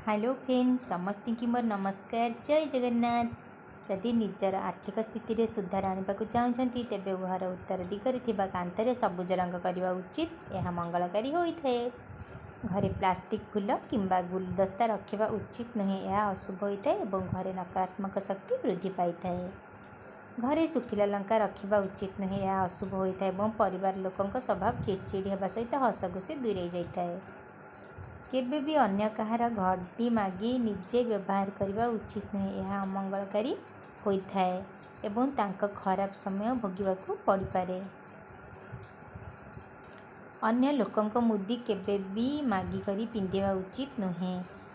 Hello friends समस्त की मोर नमस्कार जय जगन्नाथ। जदि निजर आर्थिक स्थिति रे सुधार आने को चाहते तेबे घर उत्तर दिगरे थिबा कांतरे सबुज रंग करने उचित। यह मंगलकारी होता है। घरे प्लास्टिक फूल किंबा गुलदस्ता रखा उचित नहीं, यह अशुभ होता है और घरे नकारात्मक शक्ति वृद्धि पाई है। घरे सुखिला लंका रखा उचित नहीं, यह अशुभ होता है और परिवार लोकों स्वभाव चिड़चिड़ी होगा सहित हसखुशी दूरे जाता है। केबे भी अन्य कहार घड़ी मागी निजे व्यवहार करने उचित नहीं, यह अमंगलकारी होता है एवं तांका खराब समय भोगवाक पड़ पारे। अन्य लोकों मुदी केबे भी मागी करी पिंधिबा उचित नुहे,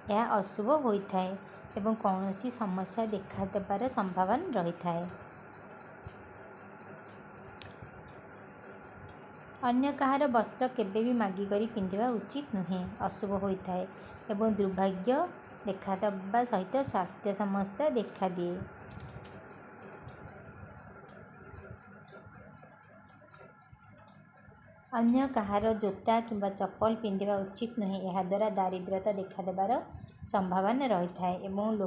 यह अशुभ होता है एवं कौनसी समस्या देखा देबार संभावना रही है। अन्य कहार वस्त्र केबे भी मागी करी पिंधिबा उचित नुहे, अशुभ होता है एवं दुर्भाग्य देखा देवा सहित स्वास्थ्य समस्या देखा दिए। अन्य कहार जोता किंबा चप्पल पिंधिबा उचित नुहे, यह द्वारा दारिद्रता देखा देबार संभावना रही है एवं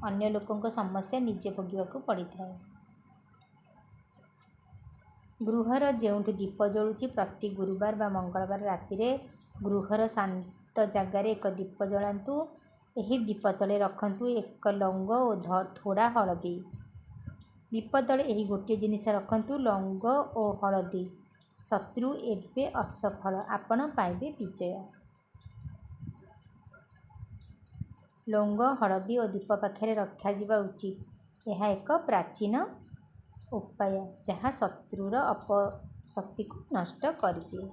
अन्य लोकों समस्या निजे भोगवाक पड़ था। गृहर जोठु दीप जलुची प्रति गुरुवार बा मंगलवार राति गृहर शांत जगार एक दीप जलांतु। यही दीप तले रखंतु एक लौंग और थोड़ा हलदी। दीप तले यही गोटे जिनिस रखंतु लौंग और हलदी। शत्रु एबे असफल, आपण पाइबे विजय। लौंग हलदी और दीप पाखे रखा जिबा उचित। यह एक प्राचीन उपाय जहाँ शत्रुर अपशक्ति को नष्ट कर दिए।